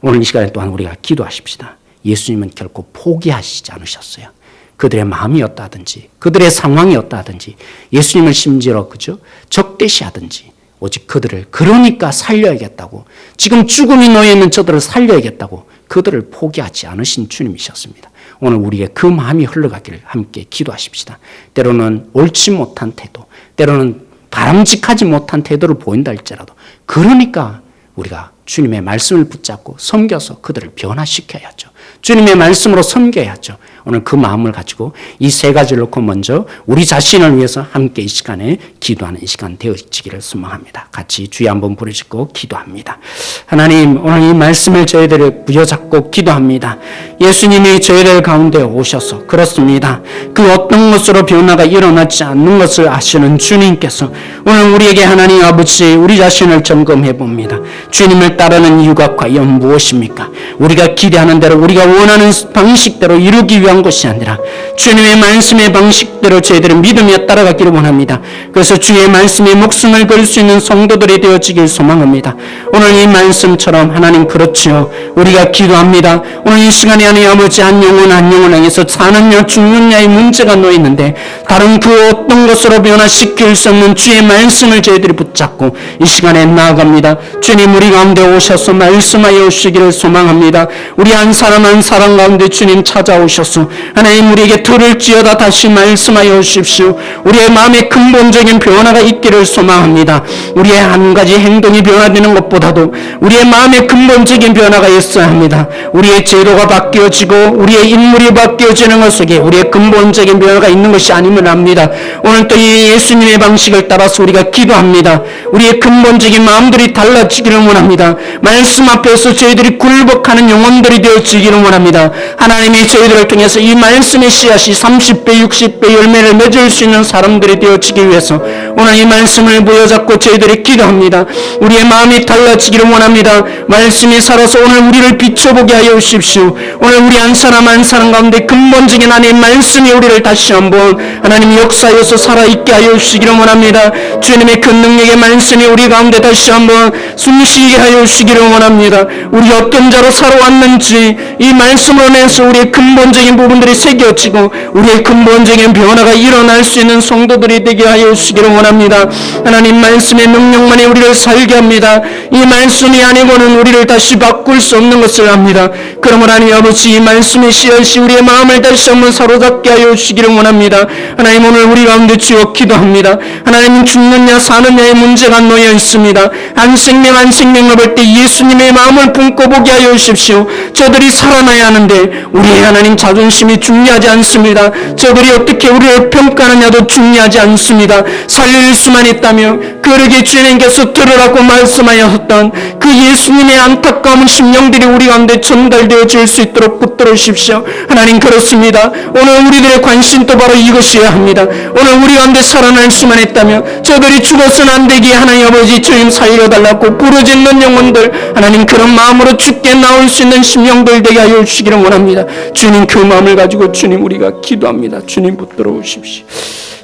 오늘 이 시간에 또한 우리가 기도하십시다. 예수님은 결코 포기하시지 않으셨어요. 그들의 마음이었다든지 그들의 상황이었다든지 예수님을 심지어 그죠? 적대시하든지 오직 그들을 그러니까 살려야겠다고, 지금 죽음이 놓여있는 저들을 살려야겠다고 그들을 포기하지 않으신 주님이셨습니다. 오늘 우리의 그 마음이 흘러가기를 함께 기도하십시다. 때로는 옳지 못한 태도, 때로는 바람직하지 못한 태도를 보인다 할지라도 그러니까 우리가 주님의 말씀을 붙잡고 섬겨서 그들을 변화시켜야죠. 주님의 말씀으로 섬겨야죠. 오늘 그 마음을 가지고 이 세 가지를 놓고 먼저 우리 자신을 위해서 함께 이 시간에 기도하는 이 시간 되어지기를 소망합니다. 같이 주여 한번 부르짖고 기도합니다. 하나님, 오늘 이 말씀을 저희들을 부여잡고 기도합니다. 예수님이 저희들 가운데 오셔서 그렇습니다. 그 어떤 것으로 변화가 일어나지 않는 것을 아시는 주님께서 오늘 우리에게 하나님 아버지 우리 자신을 점검해 봅니다. 주님을 따르는 이유가 과연 무엇입니까? 우리가 기대하는 대로 우리가 원하는 방식대로 이루기 위한 것이 아니라 주님의 말씀의 방식대로 저희들은 믿으며 따라가기를 원합니다. 그래서 주의 말씀에 목숨을 걸 수 있는 성도들이 되어지길 소망합니다. 오늘 이 말씀처럼 하나님 그렇지요. 우리가 기도합니다. 오늘 이 시간에 하나님 아버지 한 영혼 향해서 사느냐 죽느냐의 문제가 놓여있는데 다른 그 어떤 것으로 변화시킬 수 없는 주의 말씀을 저희들이 붙잡고 이 시간에 나아갑니다. 주님 우리 가운데 오셔서 말씀하여 오시기를 소망합니다. 우리 한 사람 한 사람 가운데 주님 찾아오셔서 하나님 우리에게 들을지어다 다시 말씀하여 주십시오. 우리의 마음의 근본적인 변화가 있기를 소망합니다. 우리의 한 가지 행동이 변화되는 것보다도 우리의 마음의 근본적인 변화가 있어야 합니다. 우리의 제도가 바뀌어지고 우리의 인물이 바뀌어지는 것 속에 우리의 근본적인 변화가 있는 것이 아니면 합니다. 오늘 또 이 예수님의 방식을 따라서 우리가 기도합니다. 우리의 근본적인 마음들이 달라지기를 원합니다. 말씀 앞에서 저희들이 굴복하는 영혼들이 되어지기를 원합니다. 하나님이 저희들을 통해서 이 말씀의 씨앗이 30배 60배 열매를 맺을 수 있는 사람들이 되어지기 위해서 오늘 이 말씀을 부여잡고 저희들이 기도합니다. 우리의 마음이 달라지기를 원합니다. 말씀이 살아서 오늘 우리를 비춰보게 하여 주십시오. 오늘 우리 한 사람 한 사람 가운데 근본적인 하나님의 말씀이 우리를 다시 한번 하나님 역사여서 살아있게 하여 주시기를 원합니다. 주님의 그 능력의 말씀이 우리 가운데 다시 한번 숨쉬게 하여 주시기를 원합니다. 우리 어떤 자로 살아왔는지 이 말씀으로 인해서 우리의 근본적인 부분들이 새겨지고 우리의 근본적인 변화가 일어날 수 있는 성도들이 되게 하여 주시기를 원합니다. 하나님 말씀의 능력만이 우리를 살게 합니다. 이 말씀이 아니고는 우리를 다시 바꿀 수 없는 것을 압니다. 그러므로 하나님 아버지 이 말씀의 씨앗이 우리의 마음을 다시 한번 사로잡게 하여 주시기를 원합니다. 하나님 오늘 우리 가운데 주여 기도합니다. 하나님 죽느냐 사느냐의 문제가 놓여 있습니다. 한 생명 생명한 생명을 볼 때 예수님의 마음을 품고 보게 하여 주십시오. 저들이 살아나야 하는데 우리의 하나님 자존심이 중요하지 않습니다. 저들이 어떻게 우리를 평가하느냐도 중요하지 않습니다. 살릴 수만 있다면 그러게 주님께서 들으라고 말씀하였던 그 예수님의 안타까운 심령들이 우리 가운데 전달되어질 수 있도록 붙들어 주십시오. 하나님 그렇습니다. 오늘 우리들의 관심도 바로 이것이어야 합니다. 오늘 우리 가운데 살아날 수만 있다면 저들이 죽어서는 안 되게 하나님 아버지 주님 살려달라고 부르짖는 영혼들 하나님 그런 마음으로 죽게 나올 수 있는 심령들 되게 하여 주시기를 원합니다. 주님 그 마음을 가지고 주님 우리가 기도합니다. 주님 붙들어 오십시오.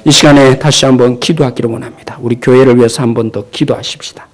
이 시간에 다시 한번 기도하기를 원합니다. 우리 교회를 위해서 한 번 더 기도하십시다.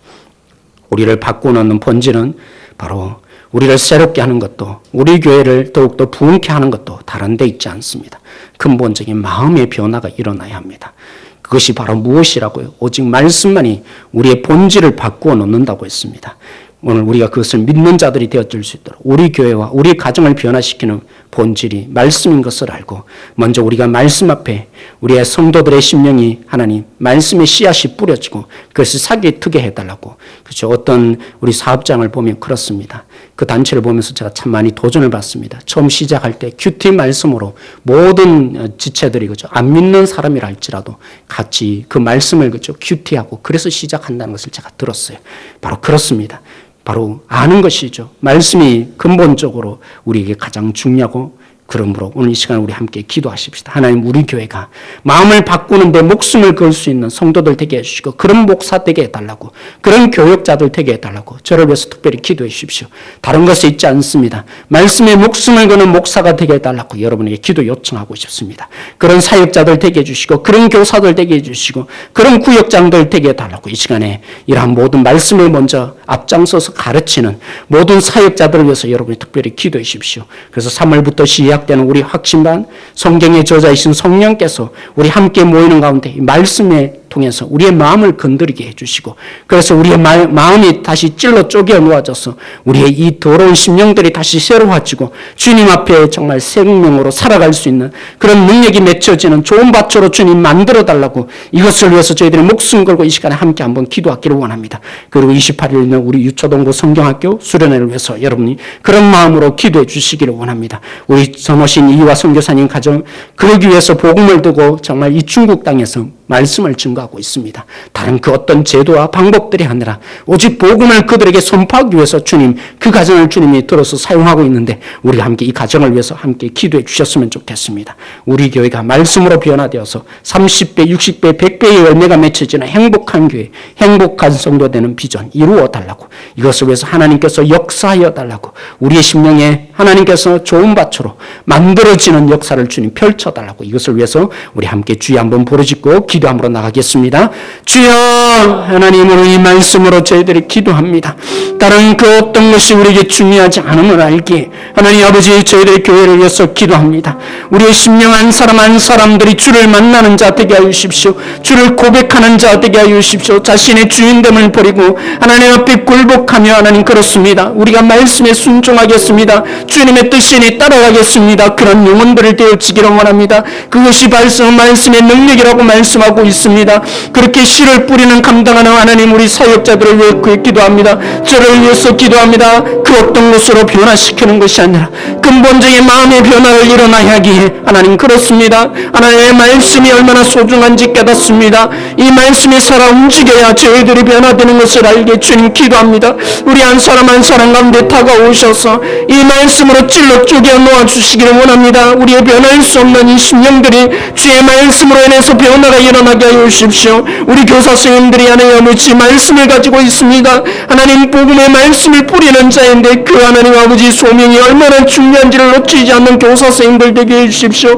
우리를 바꾸는 본질은 바로 우리를 새롭게 하는 것도 우리 교회를 더욱더 부흥케 하는 것도 다른 데 있지 않습니다. 근본적인 마음의 변화가 일어나야 합니다. 그것이 바로 무엇이라고요? 오직 말씀만이 우리의 본질을 바꾸어 놓는다고 했습니다. 오늘 우리가 그것을 믿는 자들이 되어질 수 있도록 우리 교회와 우리 가정을 변화시키는 본질이 말씀인 것을 알고 먼저 우리가 말씀 앞에 우리의 성도들의 심령이 하나님 말씀의 씨앗이 뿌려지고 그것을 사기에 트게 해달라고. 그렇죠. 어떤 우리 사업장을 보면 그렇습니다. 그 단체를 보면서 제가 참 많이 도전을 받습니다. 처음 시작할 때 큐티 말씀으로 모든 지체들이 그죠. 안 믿는 사람이라 할지라도 같이 그 말씀을 그죠. 큐티하고 그래서 시작한다는 것을 제가 들었어요. 바로 그렇습니다. 바로 아는 것이죠. 말씀이 근본적으로 우리에게 가장 중요하고 그러므로 오늘 이 시간 우리 함께 기도하십시다. 하나님 우리 교회가 마음을 바꾸는데 목숨을 걸 수 있는 성도들 되게 해주시고 그런 목사 되게 해달라고 그런 교역자들 되게 해달라고 저를 위해서 특별히 기도해 주십시오. 다른 것에 있지 않습니다. 말씀에 목숨을 거는 목사가 되게 해달라고 여러분에게 기도 요청하고 싶습니다. 그런 사역자들 되게 해주시고 그런 교사들 되게 해주시고 그런 구역장들 되게 해달라고 이 시간에 이러한 모든 말씀을 먼저 앞장서서 가르치는 모든 사역자들을 위해서 여러분이 특별히 기도해 주십시오. 그래서 3월부터 시작되는 우리 확신반 성경의 저자이신 성령께서 우리 함께 모이는 가운데 이 말씀에 통해서 우리의 마음을 건드리게 해주시고 그래서 우리의 마음이 다시 찔러 쪼개 놓아져서 우리의 이 더러운 심령들이 다시 새로워지고 주님 앞에 정말 생명으로 살아갈 수 있는 그런 능력이 맺혀지는 좋은 밭으로 주님 만들어달라고 이것을 위해서 저희들이 목숨 걸고 이 시간에 함께 한번 기도하기를 원합니다. 그리고 28일에는 우리 유초동부 성경학교 수련회를 위해서 여러분이 그런 마음으로 기도해 주시기를 원합니다. 우리 전호신 이화 선교사님 가정 그러기 위해서 복음을 두고 정말 이 중국 땅에서 말씀을 증거하고 있습니다. 다른 그 어떤 제도와 방법들이 아니라 오직 복음을 그들에게 선포하기 위해서 주님 그 가정을 주님이 들어서 사용하고 있는데 우리가 함께 이 가정을 위해서 함께 기도해 주셨으면 좋겠습니다. 우리 교회가 말씀으로 변화되어서 30배, 60배, 100배의 열매가 맺혀지는 행복한 교회, 행복한 성도 되는 비전 이루어 달라고 이것을 위해서 하나님께서 역사하여 달라고 우리의 심령에 하나님께서 좋은 밭으로 만들어지는 역사를 주님 펼쳐달라고 이것을 위해서 우리 함께 주여 한번 부르짖고 기도함으로 나가겠습니다. 주여 하나님으로 이 말씀으로 저희들이 기도합니다. 다른 그 어떤 것이 우리에게 중요하지 않음을 알기에 하나님 아버지 저희들의 교회를 위해서 기도합니다. 우리의 심령 한 사람 한 사람들이 주를 만나는 자 되게 하여 주십시오. 주를 고백하는 자 되게 하여 주십시오. 자신의 주인됨을 버리고 하나님 앞에 굴복하며 하나님 그렇습니다. 우리가 말씀에 순종하겠습니다. 주님의 뜻에 따라가겠습니다. 그런 영혼들을 되어지기를 원합니다. 그것이 말씀의 능력이라고 말씀하고 있습니다. 그렇게 씨를 뿌리는 감당하는 하나님 우리 사역자들을 위해 기도합니다. 저를 위해서 기도합니다. 그 어떤 것으로 변화시키는 것이 아니라 근본적인 마음의 변화를 일어나야 하기에 하나님 그렇습니다. 하나님의 말씀이 얼마나 소중한지 깨닫습니다. 이 말씀이 살아 움직여야 저희들이 변화되는 것을 알게 주님 기도합니다. 우리 한 사람 한 사람 가운데 다가오셔서 이 말씀으로 찔러 쪼개 놓아주시기를 원합니다. 우리의 변할 수 없는 이 심령들이 주의 말씀으로 인해서 변화가 일어나게 하여 주십시오. 우리 교사 선생님들이 하나님 아버지 말씀을 가지고 있습니다. 하나님 복음의 말씀을 뿌리는 자인데 그 하나님 아버지 소명이 얼마나 중요한지를 놓치지 않는 교사 선생님들 되게 해주십시오.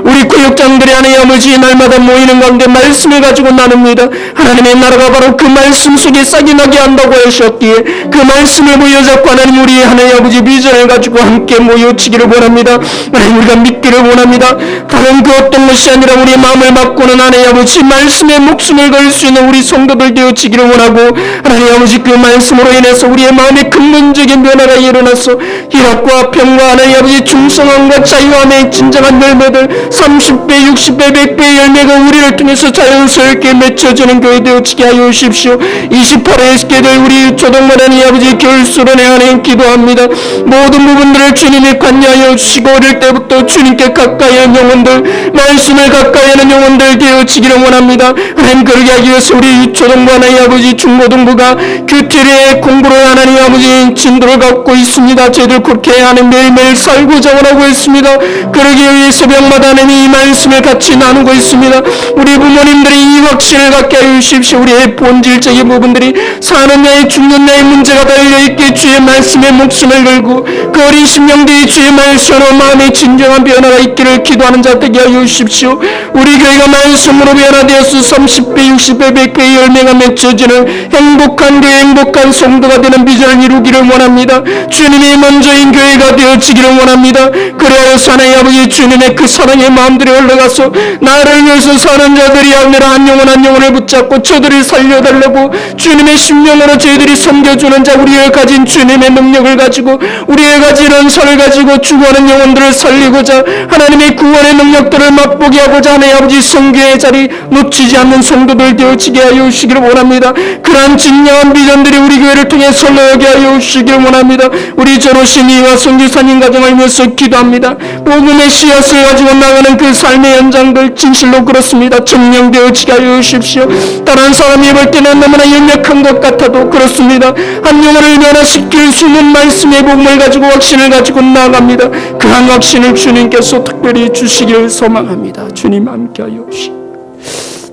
우리 구역장들이 하나님 아버지 날마다 모이는 가운데 말씀을 가지고 나눕니다. 하나님의 나라가 바로 그 말씀 속에 싹이 나게 한다고 하셨기에 그 말씀을 보여잡고 하나님 우리 하나님 아버지 비전을 가지고 함께 모여지기를 원합니다. 하나님, 우리가 믿기를 원합니다. 다른 그 어떤 것이 아니라 우리의 마음을 바꾸는 하나님 아버지 말씀에 목숨을 걸 수 있는 우리 성도들 되어지기를 원하고, 하나님 아버지 그 말씀으로 인해서 우리의 마음에 근본적인 변화가 일어나서 희락과 평과 하나님 아버지 중성함과 자유함의 진정한 열매들 30배 60배 100배의 열매가 우리를 통해서 자연스럽게 맺혀지는 교회 되어지게 하여 주십시오. 28회 스케들 우리 초동만 하나님 아버지 결수론에 하나님 기도합니다. 모든 부분들을 주님이 관여하여 주시고 어릴 때부터 주님께 가까이 하는 영혼들, 말씀을 가까이 하는 영혼들 되어지기를 원합니다. 하나님, 그러게 하기 위해서 우리 초동부 하나님 아버지 중고등부가 규칙의 공부를 하나님 아버지 진도를 갖고 있습니다. 저희들 그렇게 하는 매일매일 살고자 원하고 있습니다. 그러기 위해 새벽마다 하나님 이 말씀을 같이 나누고 있습니다. 우리 부모님들이 이 확신을 갖게 하여 주십시오. 우리의 본질적인 부분들이 사는 나의 죽는 나의 문제가 달려있기에 주의 말씀에 목숨을 걸고 그 어린 심령들이 주의 말씀으로 마음의 진정한 변화가 있기를 기도하는 자 되게 하여 주십시오. 우리 교회가 말씀으로 변화되어서 30배 60배 100배의 열매가 맺혀지는 행복한 교회, 행복한 성도가 되는 비전을 이루기를 원합니다. 주님이 먼저인 교회가 되어지기를 원합니다. 그래서 하나님 아버지 주님의 그 사랑의 마음들이 올라가서 나를 위해서 사는 자들이 아니라 한 영혼을 붙잡고 저들을 살려달라고 주님의 심령으로 저희들이 섬겨주는 자, 우리가 가진 주님의 능력을 가지고 우리가 가진 은사를 가지고 죽어가는 영혼들을 살리고자 하나님의 구원의 능력들을 맛보게 하고자 하나님 아버지 성교의 자리 놓치지 않는 성도들 되어지게 하여 주시기를 원합니다. 그러한 진정한 비전들이 우리 교회를 통해 설레게 하여 주시기를 원합니다. 우리 전호신 이와 성교사님 가정을 위해서 기도합니다. 복음의 씨앗을 가지고 나가는 그 삶의 현장들 진실로 그렇습니다. 증명되어지게 하여 주십시오. 다른 사람이 볼 때는 너무나 연약한 것 같아도 그렇습니다. 한 영혼을 변화시킬 수 있는 말씀의 복음을 가지고 확신을 가지고 나아갑니다. 그한 확신을 주님께서 특별히 주시기를 소망합니다. 주님 함께하여 주시옵소서.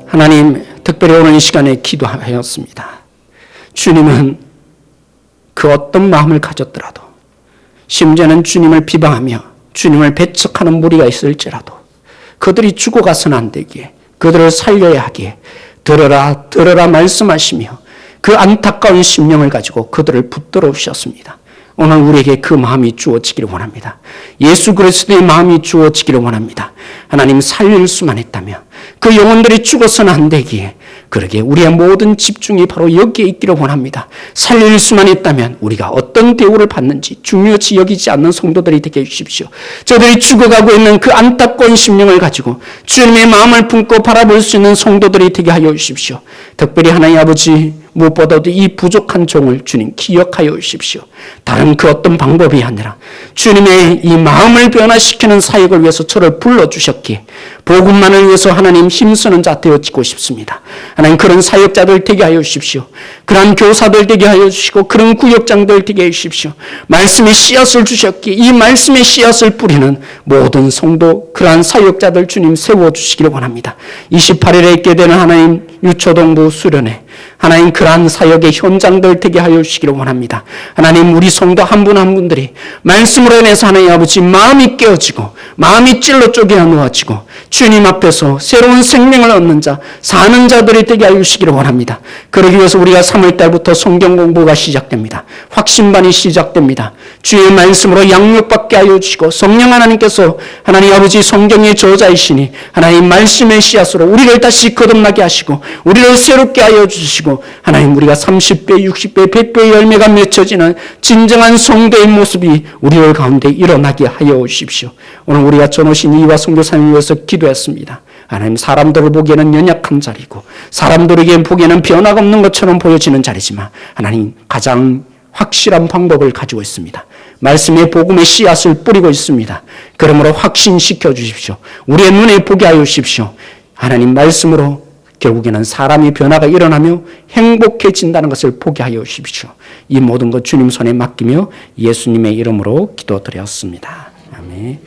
하나님, 특별히 오늘 이 시간에 기도하였습니다. 주님은 그 어떤 마음을 가졌더라도, 심지어는 주님을 비방하며 주님을 배척하는 무리가 있을지라도 그들이 죽어가서는 안 되기에, 그들을 살려야 하기에 들어라 들어라 말씀하시며 그 안타까운 심령을 가지고 그들을 붙들어 주셨습니다. 오늘 우리에게 그 마음이 주어지기를 원합니다. 예수 그리스도의 마음이 주어지기를 원합니다. 하나님, 살릴 수만 있다면 그 영혼들이 죽어서는 안 되기에, 그러게 우리의 모든 집중이 바로 여기에 있기를 원합니다. 살릴 수만 있다면 우리가 어떤 대우를 받는지 중요치 여기지 않는 성도들이 되게 해주십시오. 저들이 죽어가고 있는 그 안타까운 심령을 가지고 주님의 마음을 품고 바라볼 수 있는 성도들이 되게 하여 주십시오. 특별히 하나님 아버지, 무엇보다도 이 부족한 종을 주님 기억하여 주십시오. 다른 그 어떤 방법이 아니라 주님의 이 마음을 변화시키는 사역을 위해서 저를 불러주셨기에 복음만을 위해서 하나님 힘쓰는 자 되어지고 싶습니다. 하나님, 그런 사역자들 되게 하여 주십시오. 그런 교사들 되게 하여 주시고 그런 구역장들 되게 해 주십시오. 말씀의 씨앗을 주셨기에 이 말씀의 씨앗을 뿌리는 모든 성도, 그러한 사역자들 주님 세워주시기를 원합니다. 28일에 있게 되는 하나님 유초동부 수련회, 하나님 그러한 사역의 현장들 되게 하여 주시기를 원합니다. 하나님, 우리 성도 한 분 한 분들이 말씀으로 인해서 하나님 아버지 마음이 깨어지고 마음이 찔러 쪼개어 놓아지고 주님 앞에서 새로운 생명을 얻는 자, 사는 자들이 되게 하여 주시기를 원합니다. 그러기 위해서 우리가 3월달부터 성경 공부가 시작됩니다. 확신반이 시작됩니다. 주의 말씀으로 양육받게 하여 주시고 성령 하나님께서 하나님 아버지 성경의 저자이시니 하나님 말씀의 씨앗으로 우리를 다시 거듭나게 하시고 우리를 새롭게 하여 주시고 하나님, 우리가 30배 60배 100배의 열매가 맺혀지는 진정한 성도의 모습이 우리들 가운데 일어나게 하여 주십시오. 오늘 우리가 전오신 이와 선교사님을 위해서 기도했습니다. 하나님, 사람들을 보기에는 연약한 자리고 사람들에게 보기에는 변화가 없는 것처럼 보여지는 자리지만 하나님, 가장 확실한 방법을 가지고 있습니다. 말씀의 복음의 씨앗을 뿌리고 있습니다. 그러므로 확신시켜 주십시오. 우리의 눈에 보게 하여 주십시오. 하나님 말씀으로 결국에는 사람의 변화가 일어나며 행복해진다는 것을 보게 하여 주십시오. 이 모든 것 주님 손에 맡기며 예수님의 이름으로 기도드렸습니다. 아멘.